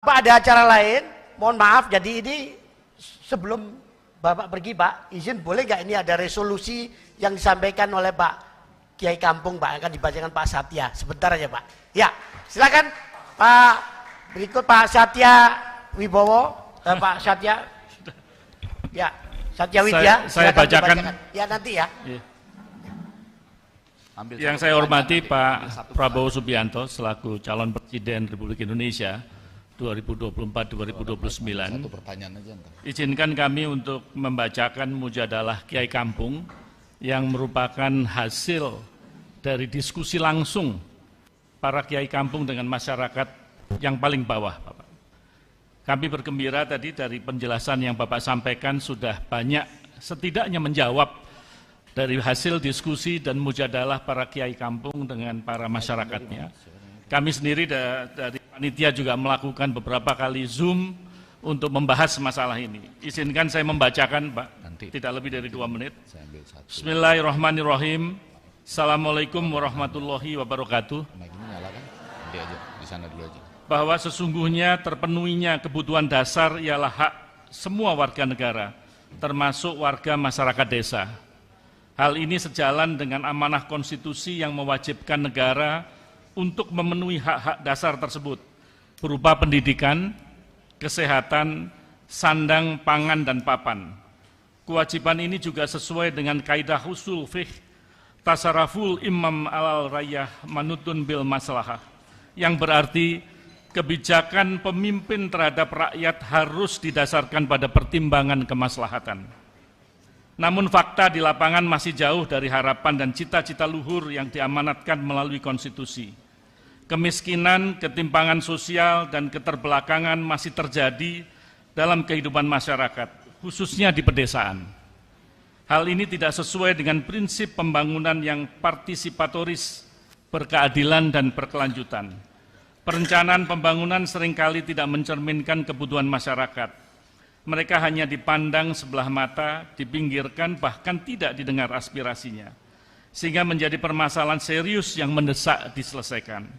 Pak, ada acara lain, mohon maaf, jadi ini sebelum Bapak pergi Pak, izin boleh nggak ini ada resolusi yang disampaikan oleh Pak Kiai Kampung Pak, akan dibacakan Pak Satya, sebentar aja Pak. Ya, silakan Pak, berikut Pak Satya Wibowo, Pak Satya, ya, Satya Widya. Saya bacakan. Ya nanti ya. Yang saya hormati Pak Prabowo Subianto selaku calon Presiden Republik Indonesia 2024-2029, izinkan kami untuk membacakan mujadalah Kiai Kampung yang merupakan hasil dari diskusi langsung para Kiai Kampung dengan masyarakat yang paling bawah, Bapak. Kami bergembira tadi dari penjelasan yang Bapak sampaikan sudah banyak setidaknya menjawab dari hasil diskusi dan mujadalah para Kiai Kampung dengan para masyarakatnya. Kami sendiri dari panitia juga melakukan beberapa kali Zoom untuk membahas masalah ini. Izinkan saya membacakan, Pak, tidak lebih dari 2 menit. Bismillahirrahmanirrahim. Assalamualaikum warahmatullahi wabarakatuh. Bahwa sesungguhnya terpenuhinya kebutuhan dasar ialah hak semua warga negara, termasuk warga masyarakat desa. Hal ini sejalan dengan amanah konstitusi yang mewajibkan negara untuk memenuhi hak-hak dasar tersebut berupa pendidikan, kesehatan, sandang, pangan, dan papan. Kewajiban ini juga sesuai dengan kaidah usul fiqh tasarruful imam alal rayah manutun bil maslahah, yang berarti kebijakan pemimpin terhadap rakyat harus didasarkan pada pertimbangan kemaslahatan. Namun fakta di lapangan masih jauh dari harapan dan cita-cita luhur yang diamanatkan melalui konstitusi. Kemiskinan, ketimpangan sosial, dan keterbelakangan masih terjadi dalam kehidupan masyarakat, khususnya di pedesaan. Hal ini tidak sesuai dengan prinsip pembangunan yang partisipatoris, berkeadilan, dan berkelanjutan. Perencanaan pembangunan seringkali tidak mencerminkan kebutuhan masyarakat. Mereka hanya dipandang sebelah mata, dipinggirkan, bahkan tidak didengar aspirasinya. Sehingga menjadi permasalahan serius yang mendesak diselesaikan.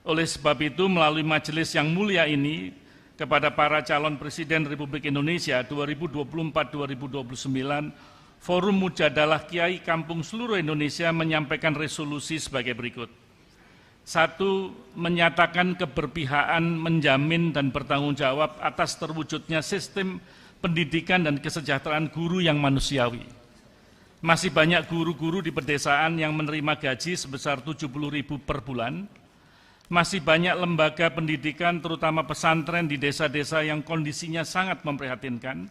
Oleh sebab itu, melalui majelis yang mulia ini, kepada para calon Presiden Republik Indonesia 2024-2029, Forum Mujadalah Kiai Kampung seluruh Indonesia menyampaikan resolusi sebagai berikut. 1. Menyatakan keberpihakan, menjamin, dan bertanggung jawab atas terwujudnya sistem pendidikan dan kesejahteraan guru yang manusiawi. Masih banyak guru-guru di pedesaan yang menerima gaji sebesar 70.000 per bulan. Masih banyak lembaga pendidikan, terutama pesantren di desa-desa yang kondisinya sangat memprihatinkan.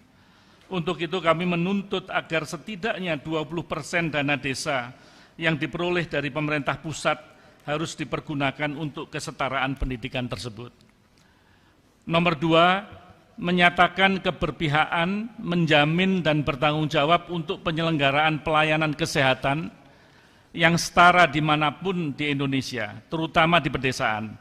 Untuk itu kami menuntut agar setidaknya 20% dana desa yang diperoleh dari pemerintah pusat harus dipergunakan untuk kesetaraan pendidikan tersebut. Nomor 2, menyatakan keberpihakan, menjamin, dan bertanggung jawab untuk penyelenggaraan pelayanan kesehatan yang setara dimanapun di Indonesia, terutama di pedesaan.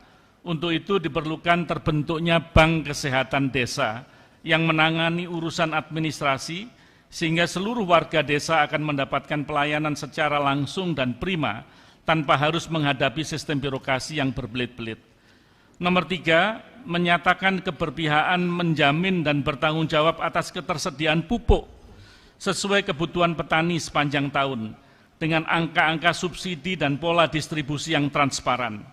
Untuk itu diperlukan terbentuknya Bank Kesehatan Desa yang menangani urusan administrasi, sehingga seluruh warga desa akan mendapatkan pelayanan secara langsung dan prima, tanpa harus menghadapi sistem birokrasi yang berbelit-belit. Nomor 3, menyatakan keberpihakan, menjamin, dan bertanggung jawab atas ketersediaan pupuk sesuai kebutuhan petani sepanjang tahun, dengan angka-angka subsidi dan pola distribusi yang transparan.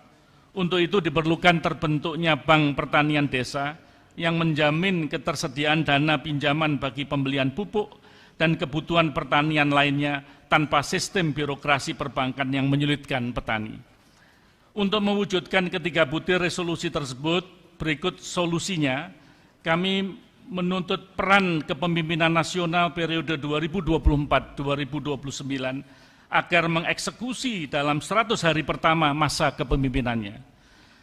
Untuk itu diperlukan terbentuknya Bank Pertanian Desa yang menjamin ketersediaan dana pinjaman bagi pembelian pupuk dan kebutuhan pertanian lainnya tanpa sistem birokrasi perbankan yang menyulitkan petani. Untuk mewujudkan ketiga butir resolusi tersebut, berikut solusinya. Kami menuntut peran kepemimpinan nasional periode 2024-2029 agar mengeksekusi dalam 100 hari pertama masa kepemimpinannya,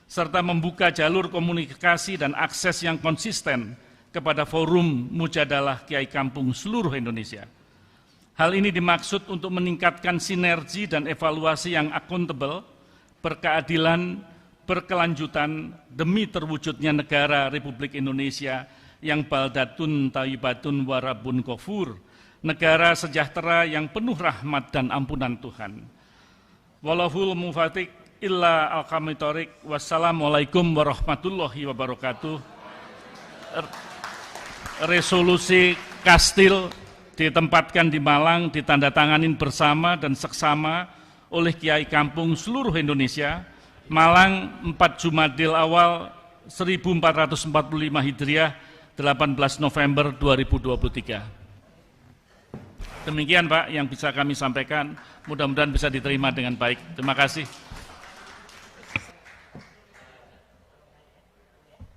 serta membuka jalur komunikasi dan akses yang konsisten kepada Forum Mujadalah Kiai Kampung seluruh Indonesia. Hal ini dimaksud untuk meningkatkan sinergi dan evaluasi yang akuntabel, berkeadilan, berkelanjutan demi terwujudnya negara Republik Indonesia yang baldatun thayyibatun warabun ghafur, negara sejahtera yang penuh rahmat dan ampunan Tuhan. Wallahul muwaffiq illa al-qamitorik. Wassalamualaikum warahmatullahi wabarakatuh. resolusi Kastil ditempatkan di Malang, ditandatanganin bersama dan seksama oleh Kiai Kampung seluruh Indonesia. Malang 4 Jumadil Awal 1445 Hijriah, 18 November 2023. Demikian Pak yang bisa kami sampaikan, mudah-mudahan bisa diterima dengan baik. Terima kasih.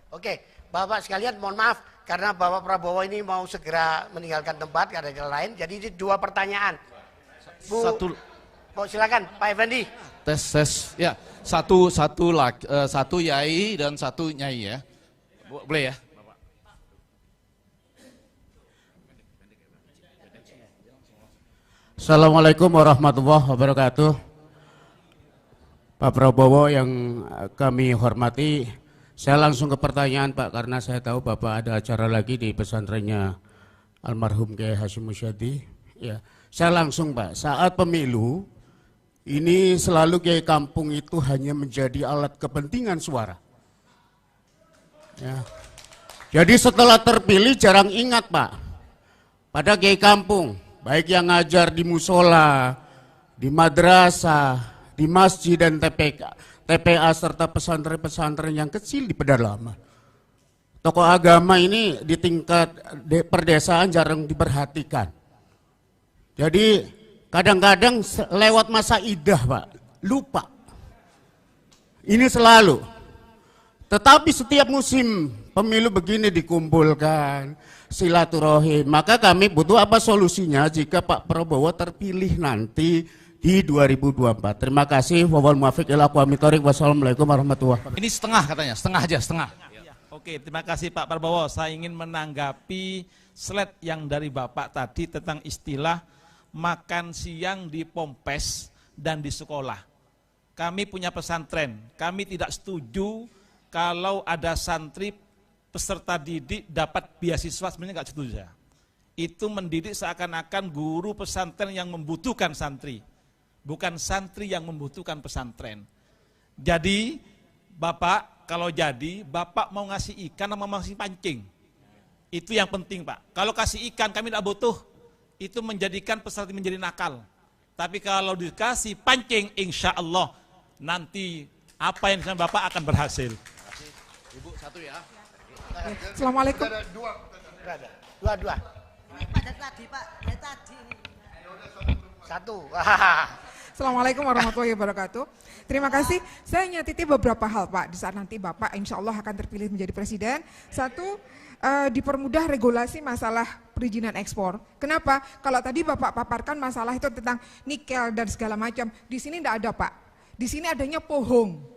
Oke, Bapak sekalian mohon maaf karena Bapak Prabowo ini mau segera meninggalkan tempat karena jalan lain. Jadi ini 2 pertanyaan. Silakan Pak Effendi. Tes ya, satu yai dan satu nyai ya, boleh ya. Assalamualaikum warahmatullahi wabarakatuh. Pak Prabowo yang kami hormati, saya langsung ke pertanyaan Pak, karena saya tahu Bapak ada acara lagi di pesantrennya almarhum Kiai Hasyim Muzadi. Ya, saya langsung Pak, saat pemilu ini selalu Kiai Kampung itu hanya menjadi alat kepentingan suara. Ya. Jadi setelah terpilih jarang ingat Pak, pada Kiai Kampung, baik yang ngajar di musola, di madrasah, di masjid dan TPA serta pesantren-pesantren yang kecil di pedalaman. Tokoh agama ini di tingkat perdesaan jarang diperhatikan. Jadi kadang-kadang lewat masa idah Pak, lupa. Ini selalu. Tetapi setiap musim pemilu begini dikumpulkan, silaturahim. Maka kami butuh apa solusinya jika Pak Prabowo terpilih nanti di 2024. Terima kasih. Wassalamualaikum warahmatullahi wabarakatuh. Ini setengah katanya, setengah aja, setengah. Oke, terima kasih Pak Prabowo. Saya ingin menanggapi slide yang dari Bapak tadi tentang istilah makan siang di Pompes dan di sekolah. Kami punya pesantren, kami tidak setuju kalau ada santri peserta didik dapat beasiswa, sebenarnya nggak setuju saya. Itu mendidik seakan-akan guru pesantren yang membutuhkan santri, bukan santri yang membutuhkan pesantren. Jadi Bapak, kalau jadi Bapak mau ngasih ikan sama mau ngasih pancing, itu yang penting Pak. Kalau kasih ikan kami tidak butuh, itu menjadikan peserta menjadi nakal. Tapi kalau dikasih pancing, insya Allah nanti apa yang disana Bapak akan berhasil. Ibu satu ya. Assalamualaikum. Ada dua. Pada tadi Pak, tadi. Satu. Assalamualaikum warahmatullahi wabarakatuh. Terima kasih. Saya nyatiti beberapa hal Pak di saat nanti Bapak insya Allah akan terpilih menjadi presiden. Satu, dipermudah regulasi masalah perizinan ekspor. Kenapa? Kalau tadi Bapak paparkan masalah itu tentang nikel dan segala macam, di sini tidak ada Pak. Di sini adanya pohong.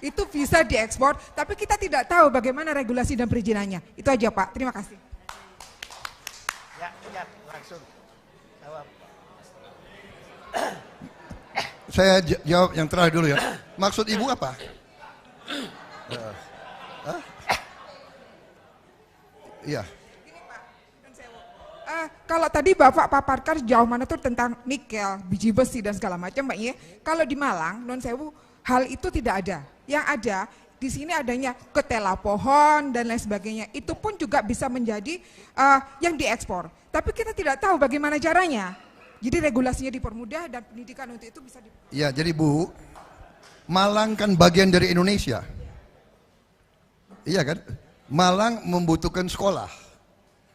Itu bisa diekspor, tapi kita tidak tahu bagaimana regulasi dan perizinannya. Itu aja Pak. Terima kasih. Ya, langsung. Jawab. Saya jawab yang terakhir dulu ya. Maksud Ibu apa? Iya. Kalau tadi Bapak paparkan sejauh mana tuh tentang nikel, biji besi dan segala macam Mbak Ye. Kalau di Malang, non sewu, hal itu tidak ada. Yang ada di sini adanya ketela pohon dan lain sebagainya. Itu pun juga bisa menjadi yang diekspor. Tapi kita tidak tahu bagaimana caranya. Jadi regulasinya dipermudah dan pendidikan untuk itu bisa Iya, jadi Bu, Malang kan bagian dari Indonesia. Iya kan? Malang membutuhkan sekolah,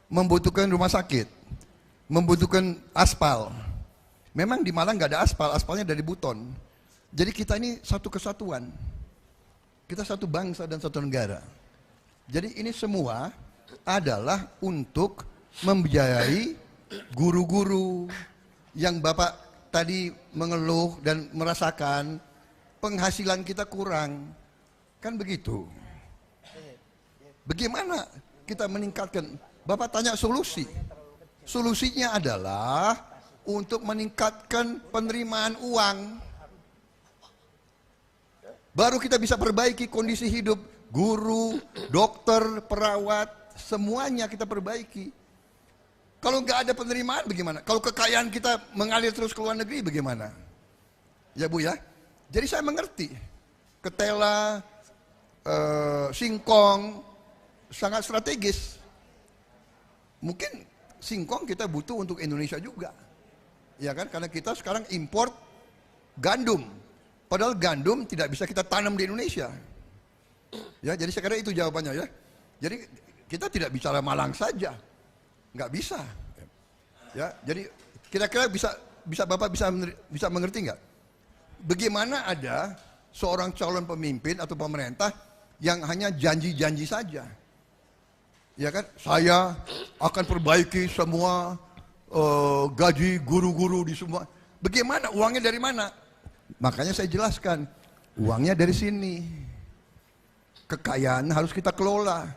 membutuhkan rumah sakit, membutuhkan aspal. Memang di Malang nggak ada aspal, aspalnya dari Buton. Jadi kita ini satu kesatuan. Kita satu bangsa dan satu negara. Jadi ini semua adalah untuk membiayai guru-guru yang Bapak tadi mengeluh dan merasakan penghasilan kita kurang. Kan begitu. Bagaimana kita meningkatkan? Bapak tanya solusi. Solusinya adalah untuk meningkatkan penerimaan uang. Baru kita bisa perbaiki kondisi hidup guru, dokter, perawat, semuanya kita perbaiki. Kalau nggak ada penerimaan bagaimana? Kalau kekayaan kita mengalir terus ke luar negeri bagaimana? Ya Bu ya. Jadi saya mengerti. Ketela, singkong, sangat strategis. Mungkin singkong kita butuh untuk Indonesia juga. Ya kan? Karena kita sekarang import gandum. Padahal gandum tidak bisa kita tanam di Indonesia. Ya, jadi saya kira itu jawabannya ya. Jadi kita tidak bicara Malang saja. Nggak bisa. Ya, jadi kira-kira bisa Bapak bisa mengerti nggak? Bagaimana ada seorang calon pemimpin atau pemerintah yang hanya janji-janji saja? Ya kan, saya akan perbaiki semua gaji guru-guru di semua. Bagaimana? Uangnya dari mana? Makanya saya jelaskan, uangnya dari sini. Kekayaan harus kita kelola.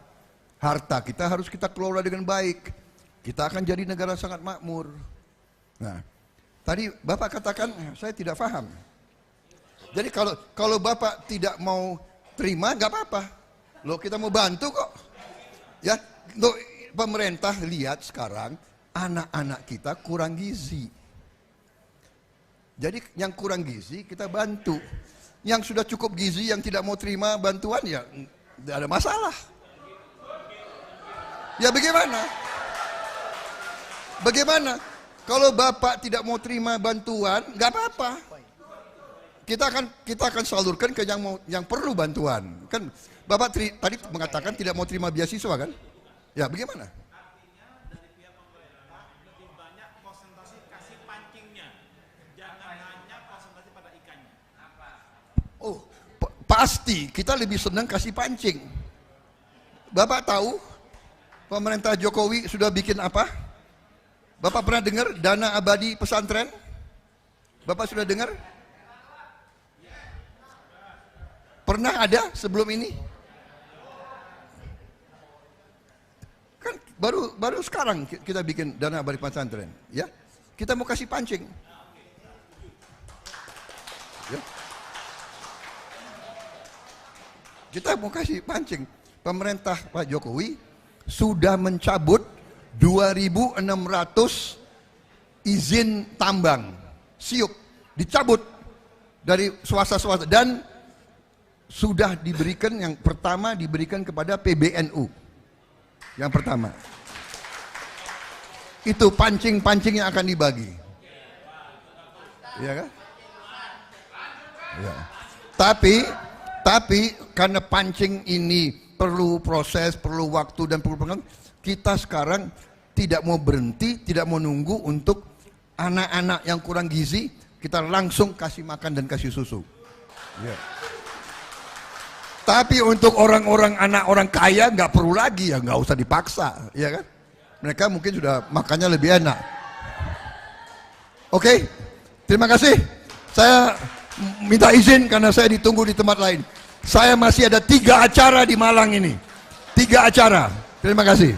Harta kita harus kita kelola dengan baik. Kita akan jadi negara sangat makmur. Nah, tadi Bapak katakan saya tidak paham. Jadi kalau Bapak tidak mau terima, nggak apa-apa. Loh, kita mau bantu kok. Ya, loh, pemerintah lihat sekarang anak-anak kita kurang gizi. Jadi yang kurang gizi kita bantu. Yang sudah cukup gizi yang tidak mau terima bantuan ya tidak ada masalah. Ya bagaimana? Bagaimana? Kalau Bapak tidak mau terima bantuan, nggak apa-apa. Kita akan salurkan ke yang perlu bantuan. Kan Bapak tadi mengatakan tidak mau terima beasiswa kan? Ya bagaimana? Artinya dari pihak pemerintah lebih banyak konsentrasi kasih pancingnya, jangan hanya konsentrasi pada ikannya. Oh, pasti kita lebih senang kasih pancing. Bapak tahu pemerintah Jokowi sudah bikin apa? Bapak pernah dengar dana abadi pesantren? Bapak sudah dengar? Pernah ada sebelum ini? Kan baru sekarang kita bikin dana abadi pesantren, ya. Kita mau kasih pancing. Ya. Kita mau kasih pancing. Pemerintah Pak Jokowi sudah mencabut 2.600 izin tambang siup, dicabut dari swasta-swasta dan sudah diberikan, yang pertama diberikan kepada PBNU. Yang pertama. Itu pancing-pancing yang akan dibagi. Iya kan? Ya. Tapi karena pancing ini perlu proses, perlu waktu dan perlu pengalaman, kita sekarang tidak mau berhenti, tidak mau nunggu untuk anak-anak yang kurang gizi, kita langsung kasih makan dan kasih susu. Ya. Tapi untuk orang-orang anak orang kaya nggak perlu lagi, ya nggak usah dipaksa, ya kan? Mereka mungkin sudah makannya lebih enak. Oke, terima kasih. Saya minta izin karena saya ditunggu di tempat lain. Saya masih ada 3 acara di Malang ini. 3 acara. Terima kasih.